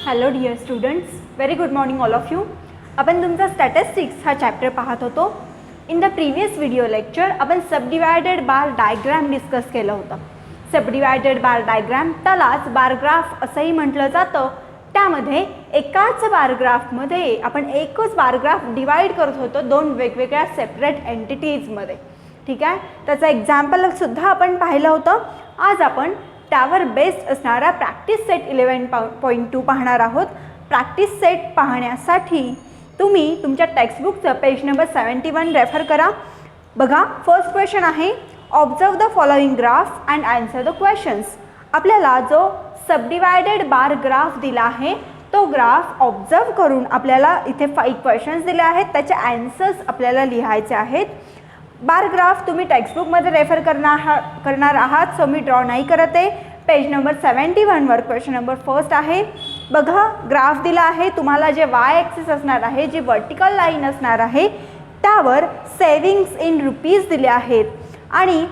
Hello dear students, very good morning all of you. आपण तुमचा statistics हा chapter पाहत होतो. In the previous video lecture आपण सबडिवायडेड बार डायग्रॅम डिस्कस केलं होतं. सबडिवायडेड बार डायग्रॅम त्यालाच बारग्राफ असंही म्हटलं जातं. त्यामध्ये एकाच बारग्राफमध्ये आपण एकच बारग्राफ डिवाइड करत होतो दोन वेगवेगळ्या सेपरेट एंटिटीजमध्ये. ठीक आहे, त्याचं एक्झाम्पलसुद्धा आपण पाहिलं होतं. आज आपण त्यावर बेस्ड असणारा प्रॅक्टिस सेट 11.2 पाहणार आहोत. प्रॅक्टिस सेट पाहण्यासाठी तुम्ही तुमच्या टेक्स्टबुकचं पेज नंबर 71 रेफर करा. बघा, फर्स्ट क्वेश्चन आहे, observe the following graph and answer the questions. आपल्याला जो सबडिवायडेड बार ग्राफ दिला आहे तो ग्राफ ऑब्झर्व करून आपल्याला इथे 5 क्वेश्चन्स दिले आहेत, त्याचे आन्सर्स आपल्याला लिहायचे आहेत. बार ग्राफ तुम्ही टेक्स्टबुकमध्ये रेफर करणार आहात, सो मी ड्रॉ नाही करत आहे. पेज नंबर 71वर क्वेश्चन नंबर फर्स्ट आहे. बघा, ग्राफ दिला आहे तुम्हाला. जे वाय ॲक्सिस असणार आहे, जी वर्टिकल लाईन असणार आहे, त्यावर सेविंग्स इन रुपीज दिले आहेत आणि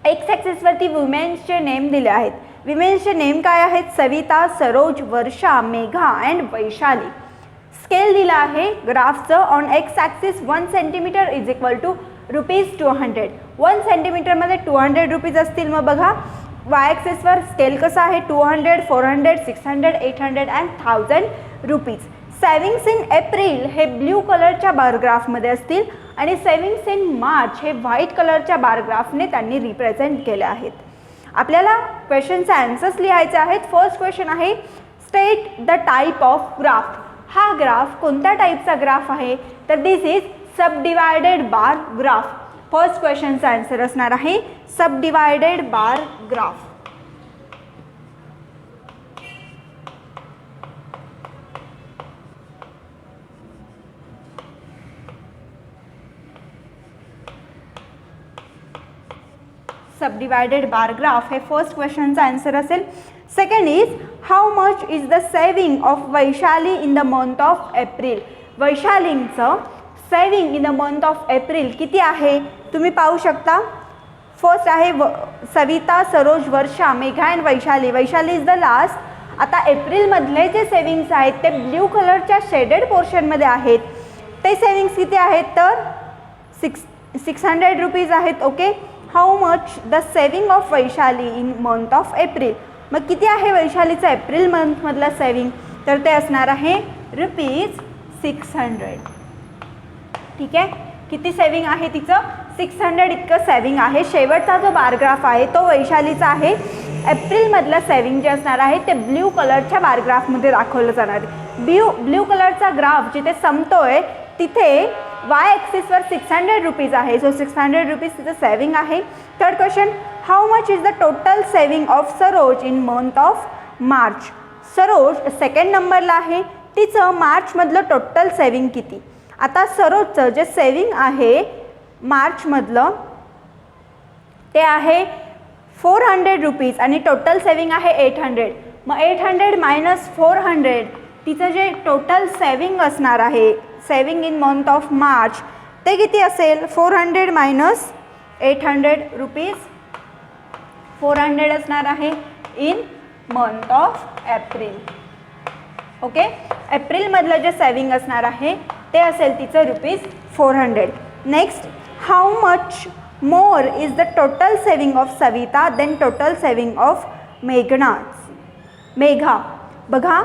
एक्स ॲक्सिसवरती वुमेन्सचे नेम दिले आहेत. विमेन्सचे नेम काय आहेत? सविता, सरोज, वर्षा, मेघा अँड वैशाली. स्केल दिला आहे ग्राफचं. On X axis 1 centimetre is equal to ₹200. 1 सेंटीमीटरमध्ये 200 रुपीज असतील. मग बघा, वाय ॲक्सिसवर स्केल कसं आहे? 200, 400, 600, 800 and 1000 rupees. Savings in April हे ब्ल्यू कलरच्या बारग्राफमध्ये असतील आणि सेविंग्स इन मार्च हे व्हाईट कलरच्या बारग्राफने त्यांनी रिप्रेझेंट केले आहेत. आपल्याला क्वेश्चनचे आन्सर्स लिहायचे आहेत. फर्स्ट क्वेश्चन आहे, state the type of graph. हा ग्राफ कोणत्या टाईपचा ग्राफ आहे? तर this is subdivided bar graph. First क्वेश्चनचा आन्सर असणार आहे subdivided bar graph. Subdivided bar graph हे फर्स्ट क्वेश्चनचा आन्सर असेल. Second is, how much is the saving of Vaishali in the month of April. वैशालींचं saving in the month of April किती आहे? तुम्ही पाहू शकता. फर्स्ट आहे Savita, Saroj, Varsha, Megha and Vaishali. Vaishali is the last. आता एप्रिलमधले जे सेविंग्स आहेत ते ब्ल्यू कलरच्या शेडेड पोर्शनमध्ये आहेत. ते सेविंग्स किती आहेत? तर 600 रुपीज आहेत. Okay, how much the saving of Vaishali in month of April. मग किती आहे वैशालीचं एप्रिल मंथमधलं सेविंग? तर ते असणार आहे ₹600. ठीक आहे, किती सेविंग आहे तिचं? 600 इतकं सेविंग आहे. शेवटचा जो बारग्राफ आहे तो वैशालीचा आहे. एप्रिलमधलं सेविंग जे असणार आहे ते ब्ल्यू कलरच्या बारग्राफमध्ये दाखवलं जाणार आहे. ब्ल्यू कलरचा ग्राफ जिथे संपतोय तिथे वाय ॲक्सिसवर 600 रुपीज आहे. सो 600 रुपीज तिचं सेविंग आहे. Third question, how much is the total saving of Saroj in month of March. Saroj second नंबरला आहे. तिचं मार्चमधलं टोटल सेविंग किती? आता सरोजचं जे सेविंग आहे मार्चमधलं ते आहे 400 रुपीज आणि टोटल सेविंग आहे 800. मग 800 मायनस 400 तिचं जे टोटल सेविंग असणार आहे, saving in month of March, ते किती असेल? 400 मायनस 800 रुपीज. 400 असणार आहे in month of April. Okay, एप्रिलमधलं जे सेविंग असणार आहे ते असेल तिचं ₹400. Next, how much more is the total saving of Savita then total saving of Megha. बघा,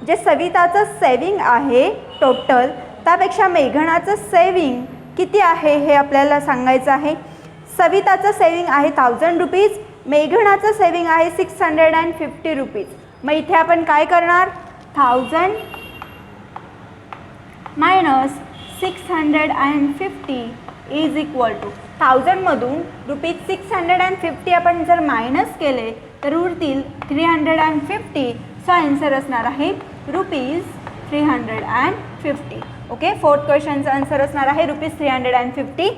जे सविताचं सेविंग आहे टोटल त्यापेक्षा मेघनाचं सेविंग किती आहे हे आपल्याला सांगायचं आहे. सविताचं सेविंग आहे 1000 रुपीज, मेघनाचं सेविंग आहे 650 रुपीज. मग इथे आपण काय करणार? 1000 मायनस 650 इज इक्वल टू 1000मधून ₹650 आपण जर मायनस केले तर उरतील 350. सो आन्सर असणार आहे ₹350. ओके, फोर्थ क्वेश्चनचा आन्सर असणार आहे ₹350.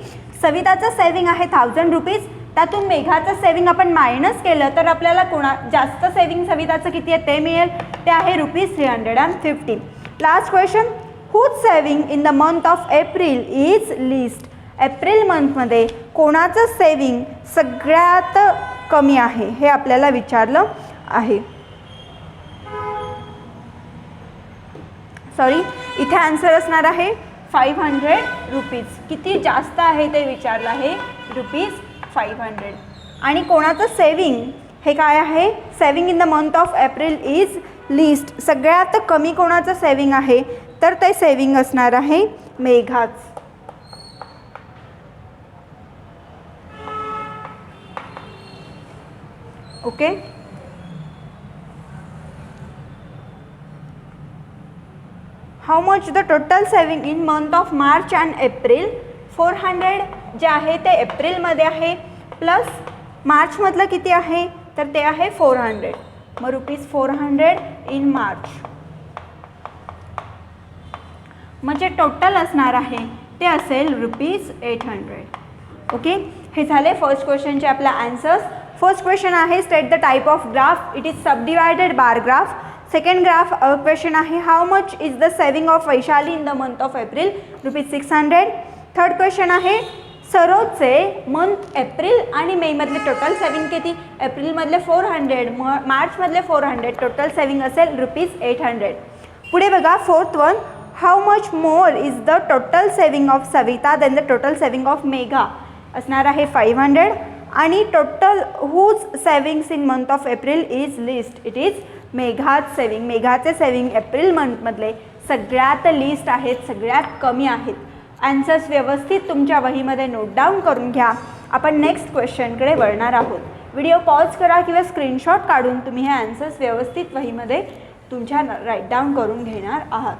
सविताचं सेविंग आहे 1000 रुपीज. त्यातून मेघाचं सेविंग आपण मायनस केलं तर आपल्याला जास्त सेविंग सविताचं किती आहे ते मिळेल. ते आहे ₹350. Last question, whose saving in the month of April is least. April मंथमध्ये कोणाचं सेविंग सगळ्यात कमी आहे हे आपल्याला विचारलं आहे. सॉरी इथे आन्सर असणार आहे 500 रुपीज. किती जास्त आहे ते विचारलं आहे, ₹500. आणि कोणाचं सेविंग हे काय आहे, saving in the month of April is list. सगळ्यात कमी कोणाचं सेविंग आहे तर ते सेविंग असणार आहे मेघाच. Okay. How much the total saving in month of March and April. 400 जे आहे ते एप्रिलमध्ये आहे, प्लस मार्चमधलं किती आहे तर ते आहे 400. मग ₹400 इन मार्च. म्हणजे टोटल असणार आहे ते असेल ₹800. ओके. हे झाले फर्स्ट क्वेश्चनचे आपले आन्सर्स. फर्स्ट क्वेश्चन आहे state the type of graph. It is subdivided bar graph. Second graph question आहे how much is the saving of Vaishali in the month of April, ₹600. Third question आहे सरोजचे month April आणि मे मधले total saving किती, एप्रिलमधले 400, मार्चमधले 400, total saving असेल ₹800. पुढे बघा fourth one, how much more is the total saving of Savita then the total saving of Megha. असणार आहे 500. आणि total whose savings in month of April is least. It is मेघाच सेविंग. मेघाचे saving April मंथमधले सगळ्यात लिस्ट आहेत, सगळ्यात कमी आहेत. आन्सर्स व्यवस्थित तुमच्या वहीमध्ये नोट डाऊन करून घ्या. आपण नेक्स्ट क्वेश्चनकडे वळणार आहोत. व्हिडिओ पॉज करा किंवा स्क्रीनशॉट काढून तुम्ही हे आन्सर्स व्यवस्थित वहीमध्ये तुमच्या राईट डाऊन करून घेणार आहात.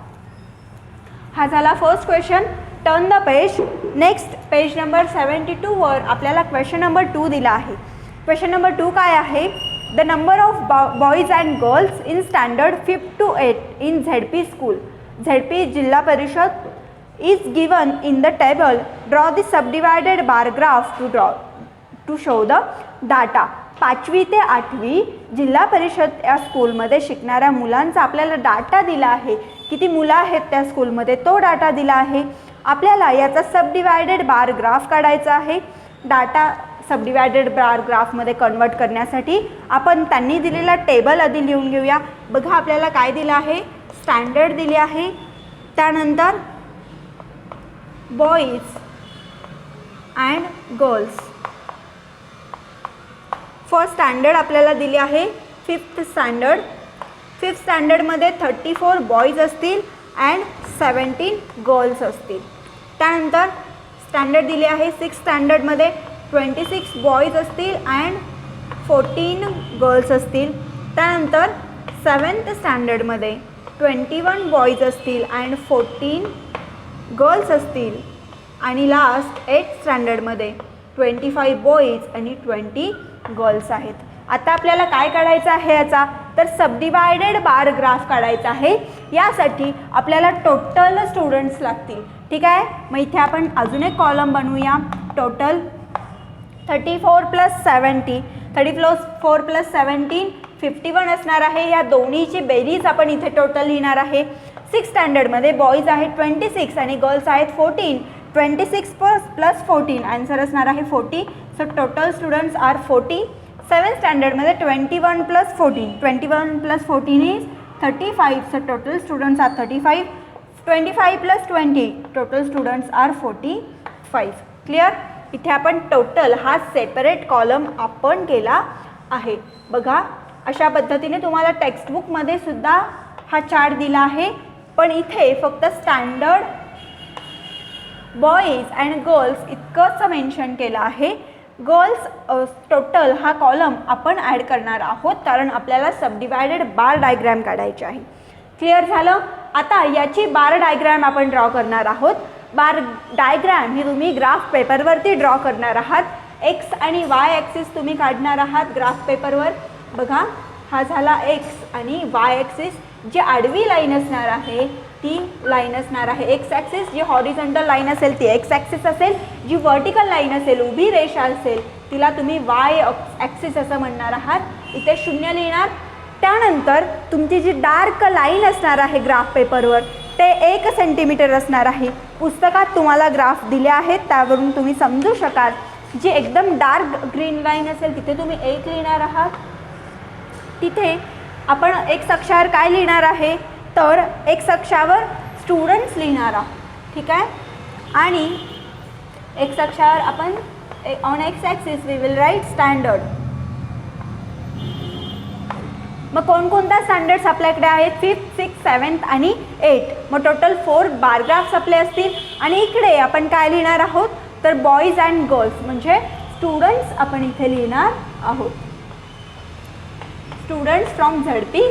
हा झाला first question. Turn the page. Next page number 72 वर आपल्याला क्वेश्चन नंबर 2 दिला आहे. क्वेश्चन नंबर 2 काय आहे, the number of boys and girls in standard 5th to 8th in ZP school, ZP जिल्हा परिषद is given in the table. Draw the subdivided bar graph to show the data. 5वी ते 8वी जिल्हा परिषद या स्कूलमध्ये शिकणाऱ्या मुलांचा आपल्याला डाटा दिला आहे. किती मुलं आहेत त्या स्कूलमध्ये तो डाटा दिला आहे. आपल्याला याचा सबडिवायडेड बार ग्राफ काढायचा आहे. डाटा सबडिवायडेड बार ग्राफमध्ये कन्वर्ट करण्यासाठी आपण त्यांनी दिलेला टेबल आधी लिहून घेऊया. बघा आपल्याला काय दिलं आहे, स्टँडर्ड दिले आहे, त्यानंतर boys and girls. First standard आपल्याला दिले आहे 5th स्टँडर्ड. 5th स्टँडर्डमध्ये 34 बॉईज असतील अँड 17 गर्ल्स असतील. त्यानंतर स्टँडर्ड दिले आहे 6th स्टँडर्डमध्ये 26 बॉईज असतील अँड 14 गर्ल्स असतील. त्यानंतर 7th स्टँडर्डमध्ये 21 बॉईज असतील अँड 14 गर्ल्स असतील. आणि लास्ट 8th स्टँडर्डमध्ये 25 बॉईज आणि 20 गर्ल्स आहेत. आता आपल्याला काय काढायचं आहे याचा, तर सबडिवायडेड बार ग्राफ काढायचा आहे. यासाठी आपल्याला टोटल स्टुडंट्स लागतील. ठीक आहे. मग इथे आपण अजून एक कॉलम बनवूया. टोटल 34 + 70, 34 + 17 51 असणार आहे. या दोन्हीची बेरीज आपण इथे टोटल लिहिणार आहे. 6th स्टँडर्डमध्ये बॉईज आहेत 26 आणि गर्ल्स आहेत 14. 26 + 14 आन्सर असणार आहे 40. So total students are 40. 7th स्टँडर्डमध्ये 21 + 14, 21 + 14 is 35. So total students are 35. 25 + 20 total students are 45. Clear. इथे आपण टोटल हा सेपरेट कॉलम आपण केला आहे. बघा अशा पद्धतीने तुम्हाला टेक्स्टबुकमध्ये सुद्धा हा चार्ट दिला आहे, पण इथे फक्त स्टँडर्ड बॉईज अँड गर्ल्स इतकंच मेन्शन केलं आहे. गर्ल्स टोटल हा कॉलम आपण ॲड करणार आहोत, कारण आपल्याला सबडिवायडेड बार डायग्रॅम काढायचे आहे. क्लिअर झालं. आता याची बार डायग्रॅम आपण ड्रॉ करणार आहोत. बार डायग्रॅम ही तुम्ही ग्राफ पेपरवरती ड्रॉ करणार आहात. एक्स आणि वाय ॲक्सिस तुम्ही काढणार आहात ग्राफ पेपरवर. बघा हा झाला एक्स आणि वाय ॲक्सिस. जी आडवी लाईन असणार आहे ती लाईन असणार आहे एक्स ॲक्सिस. जी हॉरिझॉन्टल लाईन असेल ती एक्स ॲक्सिस असेल. जी व्हर्टिकल लाईन असेल, उभी रेषा असेल, तिला तुम्ही वाय ॲक्सिस असं म्हणणार आहात. इथे 0 लिहिणार. त्यानंतर तुमची जी डार्क लाईन असणार आहे ग्राफ पेपरवर ते 1 सेंटीमीटर असणार आहे. पुस्तकात तुम्हाला ग्राफ दिले आहेत त्यावरून तुम्ही समजू शकाल. जी एकदम डार्क ग्रीन लाईन असेल तिथे तुम्ही 1 लिहिणार आहात. तिथे आपण एक्स अक्षावर काय लिहिणार आहे, तर एक्स अक्षावर स्टुडंट्स लिहिणार आहोत, ठीक आहे. आणि एक्स अक्षावर आपण on X axis we will write standard. मग कोणकोणत्या स्टँडर्ड्स आपल्याकडे आहेत? 5th, 6th, 7th आणि 8th. मग टोटल 4 बारग्राफ्स आपले असतील. आणि इकडे आपण काय लिहिणार आहोत? तर बॉईज अँड गर्ल्स म्हणजे स्टुडंट्स आपण इथे लिहिणार आहोत. Students from ZP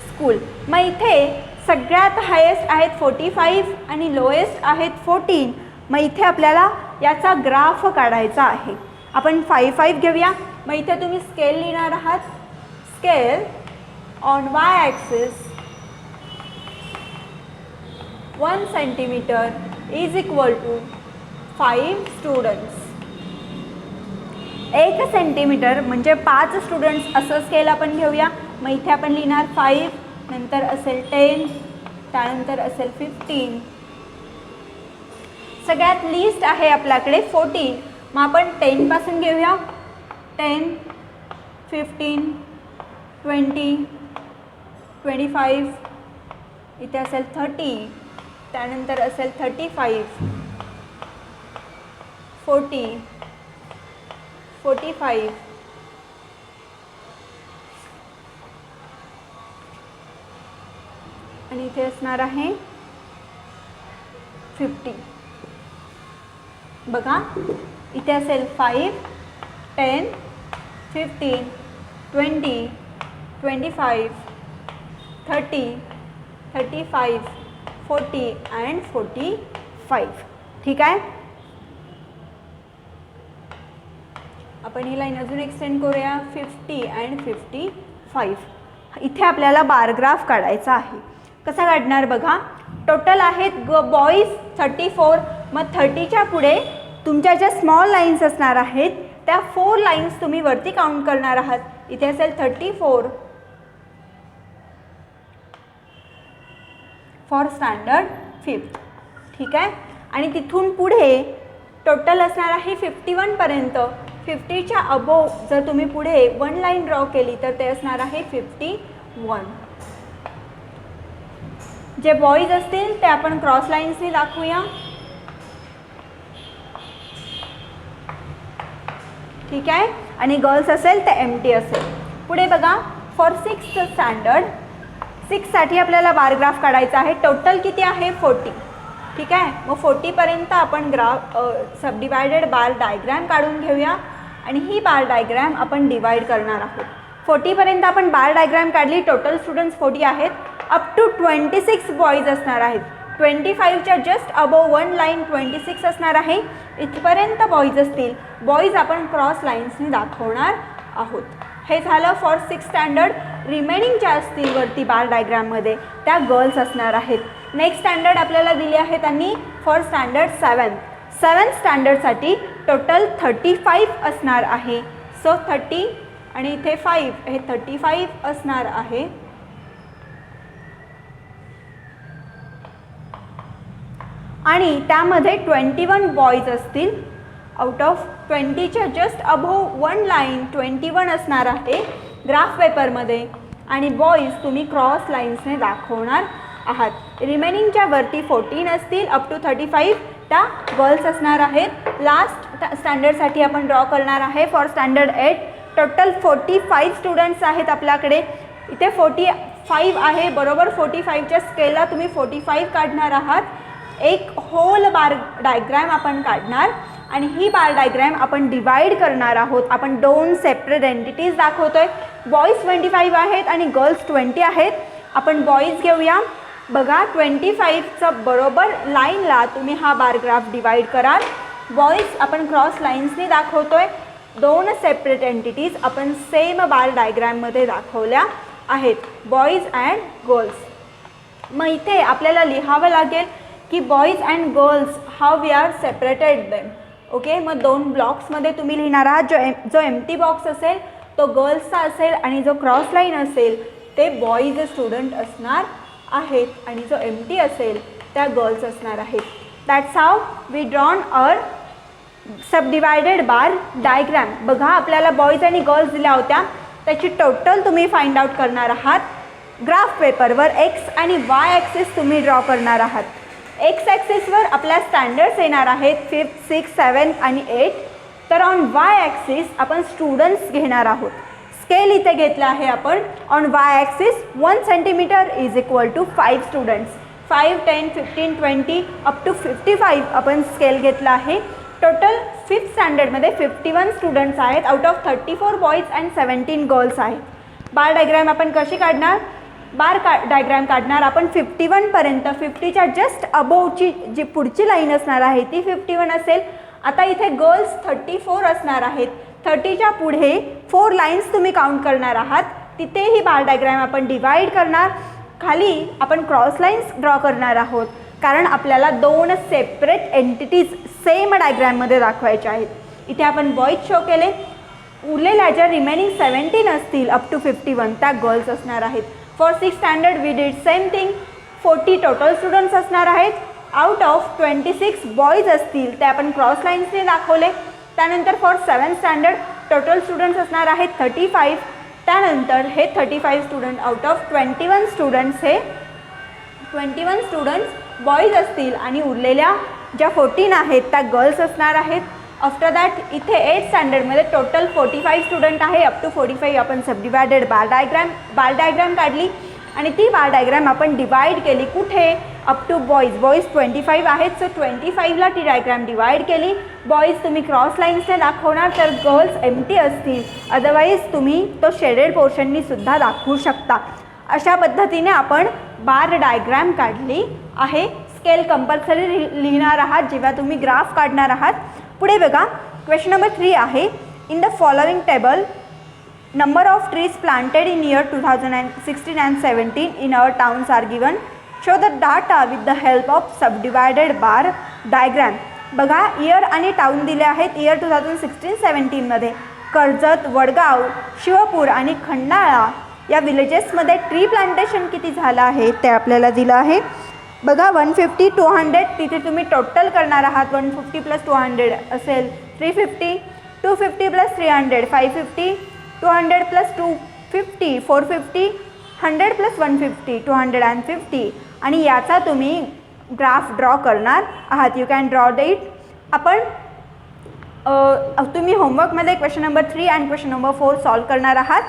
school. मग इथे सगळ्यात हायेस्ट आहेत 45 आणि लोएस्ट आहेत 14. मग इथे आपल्याला याचा ग्राफ काढायचा आहे. आपण 5 घेऊया. मग इथे तुम्ही स्केल लिहिणार आहात. Scale on y-axis 1 centimeter is equal to 5 students. 1 centimetre म्हणजे 5 स्टुडंट्स असं स्केल आपण घेऊया. मग इथे आपण लिहिणार 5, नंतर असेल 10, त्यानंतर असेल 15. सगळ्यात लिस्ट आहे आपल्याकडे 14. मग आपण 10 पासून घेऊया. 10, 15, 20, 25, इथे असेल 30, त्यानंतर असेल 35, 40, 45, आणि इथे असणार आहे 50. बघा इथे असेल 5, 10, 15, 20, 25, 30, 35, 40 and 45. ठीक आहे. आपण ही लाईन अजून एक्सटेंड करूया. 50 and 55. इथे आपल्याला बारग्राफ काढायचा आहे. कसा काढणार बघा. टोटल आहेत बॉईज 34. मग 30च्या पुढे तुमच्या ज्या स्मॉल लाईन्स असणार आहेत त्या 4 लाईन्स तुम्ही वरती काउंट करणार आहात. इथे असेल 34 फॉर स्टँडर्ड 5th. ठीक आहे. आणि तिथून पुढे टोटल असणार आहे 51 पर्यंत. 50च्या अबोव जर तुम्ही पुढे 1 लाईन ड्रॉ केली तर ते असणार आहे 51. जे बॉईज असतील ते आपण क्रॉस लाईन्सनी दाखवूया. ठीक आहे. आणि गर्ल्स असेल ते एम्प्टी असेल. पुढे बघा फॉर 6th स्टँडर्ड 6 साठी आपल्याला बारग्राफ काढायचा आहे. टोटल किती आहे? 40. ठीक आहे. मग 40 पर्यंत आपण सबडिवायडेड बार डायग्रॅम काढून घेऊया. आणि ही बार डायग्रॅम आपण डिवाइड करणार आहोत. 40 पर्यंत आपण बार डायग्रॅम काढली. टोटल स्टुडंट्स 40 आहेत. अप टू 26 बॉईज असणार आहेत. 25च्या जस्ट अबोव 1 लाईन 26 असणार आहे. इथपर्यंत बॉईज असतील. बॉईज आपण क्रॉस लाईन्सनी दाखवणार आहोत. हे झालं फॉर 6th स्टँडर्ड. रिमेनिंग ज्या असतील वरती बार डायग्रॅममध्ये त्या गर्ल्स असणार आहेत. नेक्स्ट स्टँडर्ड आपल्याला दिले आहेत आणि फॉर स्टँडर्ड 7th स्टँडर्डसाठी टोटल 35 असणार आहे. सो 30 आणि इथे 5 हे 35 असणार आहे. आणि त्यामध्ये 21 बॉईज असतील. आउट ऑफ 20च्या जस्ट अबोव 1 लाईन 21 असणार आहे ग्राफ पेपरमध्ये. आणि बॉईज तुम्ही क्रॉस लाईन्सने दाखवणार आहात. रिमेनिंगच्या वरती 14 असतील. अप टू 35 त्या गर्ल्स असणार आहेत. लास्ट स्टँडर्डसाठी आपण ड्रॉ करणार आहे फॉर स्टँडर्ड 8. टोटल 45 स्टुडंट्स आहेत आपल्याकडे. इथे 45 आहे. बरोबर 45च्या स्केलला तुम्ही 45 काढणार आहात. एक होल बार डायग्रॅम आपण काढणार आणि ही बार डायग्रॅम आपण डिवाइड करणार आहोत. आपण 2 सेपरेट एंटिटीज दाखवतोय. बॉईज 25 आहेत आणि गर्ल्स 20 आहेत. आपण बॉईज घेऊया. बघा 25चं बरोबर लाईनला तुम्ही हा बार ग्राफ डिवाइड कराल. बॉईज आपण क्रॉस लाईन्सनी दाखवतोय. 2 सेपरेट एंटिटीज आपण सेम बार डायग्रॅममध्ये दाखवल्या आहेत. Boys and girls. मग इथे आपल्याला लिहावं लागेल की boys and girls how we are separated them. Okay. मग 2 ब्लॉक्समध्ये तुम्ही लिहिणार आहात. जो एम्प्टी बॉक्स असेल तो गर्ल्सचा असेल आणि जो क्रॉस लाईन असेल ते बॉईज स्टुडंट असणार आहेत आणि जो एम्प्टी असेल त्या गर्ल्स असणार आहेत. That's how we drawn our subdivided bar diagram. बघा आपल्याला बॉईज आणि गर्ल्स दिल्या होत्या. त्याची टोटल तुम्ही फाइंड आउट करणार आहात. ग्राफ पेपरवर एक्स आणि वाय ॲक्सिस तुम्ही ड्रॉ करणार आहात. एक्स ॲक्सिसवर आपल्या स्टँडर्ड्स येणार आहेत 5th 6th 7th आणि 8th. तर ऑन वाय ॲक्सिस आपण स्टुडंट्स घेणार आहोत. स्केल इथे घेतला आहे आपण. On Y axis 1 centimetre is equal to 5 students. 5 10 15 20 up to 55 आपण स्केल घेतला आहे. टोटल 5th स्टँडर्डमध्ये 51 स्टुडंट्स आहेत. Out of 34 boys and 17 girls आहेत. बार डायग्रॅम आपण कशी काढणार? डायग्रॅम काढणार आपण 51पर्यंत. 50च्या जस्ट अबोवची जी पुढची लाईन असणार आहे ती 51 असेल. आता इथे गर्ल्स 34 असणार आहेत. 30च्या पुढे 4 लाईन्स तुम्ही काउंट करणार आहात. तिथेही बार डायग्रॅम आपण डिवाईड करणार. खाली आपण क्रॉस लाईन्स ड्रॉ करणार आहोत, कारण आपल्याला 2 सेपरेट एंटिटीज सेम डायग्रॅममध्ये दाखवायच्या आहेत. इथे आपण बॉईज शो केले. उरलेल्या ज्या रिमेनिंग 17 असतील अप टू 51 त्या गर्ल्स असणार आहेत. For 6th standard we did same thing. 40 total students असणार आहेत. आउट ऑफ 26 बॉईज असतील ते आपण क्रॉस लाईन्सने दाखवले. त्यानंतर for 7th standard total students असणार आहेत 35. त्यानंतर हे 35 स्टुडंट आउट ऑफ 21 स्टुडंट्स हे 21 स्टुडंट्स बॉईज असतील आणि उरलेल्या ज्या 14 आहेत त्या गर्ल्स असणार आहेत. आफ्टर दॅट इथे 8th स्टँडर्डमध्ये टोटल 45 स्टुडंट आहे. अप टू 45 आपण सबडिवायडेड बार डायग्रॅम काढली आणि ती बार डायग्रॅम आपण डिवाईड केली. कुठे? अप टू बॉईज 25 आहेत. सो 25ला ती डायग्रॅम डिवाईड केली. बॉईज तुम्ही क्रॉस लाईन्सने दाखवणार तर गर्ल्स एम्प्टी असतील. अदरवाईज तुम्ही तो शेडेड पोर्शननी सुद्धा दाखवू शकता. अशा पद्धतीने आपण बार डायग्रॅम काढली आहे. स्केल कंपल्सरी लिहिणार आहात जेव्हा तुम्ही ग्राफ काढणार आहात. पुढे बघा, क्वेश्चन नंबर 3 आहे. In the following table number of trees planted in year 2016 and 17 in our towns are given. Show the data with the help of subdivided bar diagram. बघा, इयर आणि टाउन दिले आहेत. Year 2016-17मध्ये Karjat, Vadgaon, Shivpur आणि खंडाळा या विलेजेसमध्ये tree plantation किती झालं आहे ते आपल्याला दिलं आहे. बघा, 150 200 तिथे तुम्ही टोटल करणार आहात. 150 + 200 असेल 350. 250 + 300 550. 200 + 250 450. 100 + 150 250. आणि याचा तुम्ही ग्राफ ड्रॉ करणार आहात. You can draw it. आपण तुम्ही होमवर्कमध्ये क्वेश्चन नंबर 3 आणि क्वेश्चन नंबर 4 सॉल्व करणार आहात.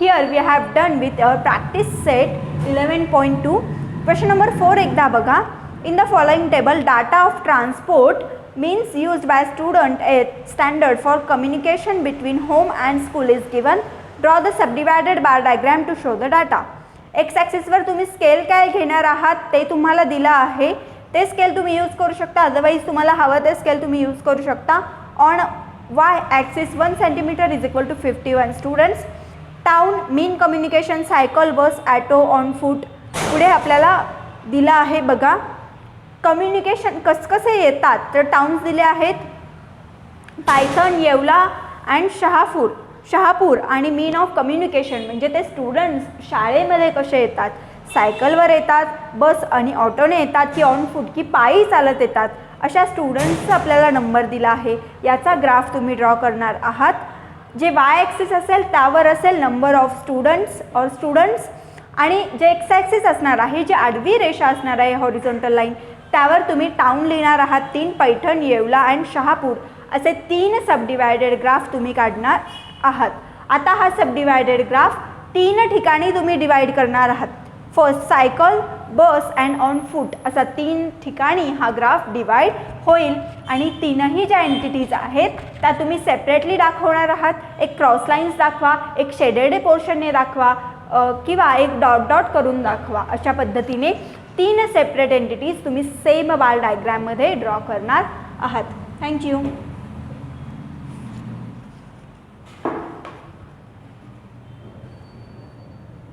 Here we have done with our practice set 11.2. Question number 4 एकदा बघा. In the following table data of transport means used by student at standard for communication between home and school is given. Draw the subdivided bar diagram to show the data. X ॲक्सिसवर तुम्ही scale काय घेणार आहात ते तुम्हाला दिलं आहे. ते स्केल तुम्ही यूज करू शकता. अदरवाईज तुम्हाला हवं ते स्केल तुम्ही यूज करू शकता. On Y axis 1 centimetre is equal to 51 students. Town mean communication cycle bus auto on foot. पुढे आपल्याला दिलं आहे बघा कम्युनिकेशन कसे येतात. तर टाउन्स दिले आहेत पायथन, येवला अँड शहापूर आणि मीन ऑफ कम्युनिकेशन म्हणजे ते स्टुडंट्स शाळेमध्ये कसे येतात. सायकलवर येतात, बस आणि ऑटोने येतात की ऑन फूट की पायी चालत येतात. अशा स्टुडंट्सचा आपल्याला नंबर दिला आहे. याचा ग्राफ तुम्ही ड्रॉ करणार आहात. जे वाय ॲक्सिस असेल त्यावर असेल नंबर ऑफ स्टुडंट्स आणि जे एक्स ॲक्सिस असणार आहे, जी आडवी रेषा असणार आहे हॉरिझॉन्टल लाईन, त्यावर तुम्ही टाउन लिहिणार आहात. 3 पैठण, येवला अँड शहापूर असे 3 सबडिवायडेड ग्राफ तुम्ही काढणार आहात. आता हा सबडिवायडेड ग्राफ 3 ठिकाणी तुम्ही डिवाईड करणार आहात. First cycle, bus and on foot असा 3 ठिकाणी हा ग्राफ डिवाईड होईल. आणि 3ही ज्या एंटिटीज आहेत त्या तुम्ही सेपरेटली दाखवणार आहात. एक क्रॉस लाईन्स दाखवा, एक शेडेड पोर्शनने दाखवा किंवा एक डॉट करून दाखवा. अशा पद्धतीने 3 सेपरेट एंटिटीज तुम्ही सेम बार डायग्रॅममध्ये ड्रॉ करणार आहात. थँक्यू.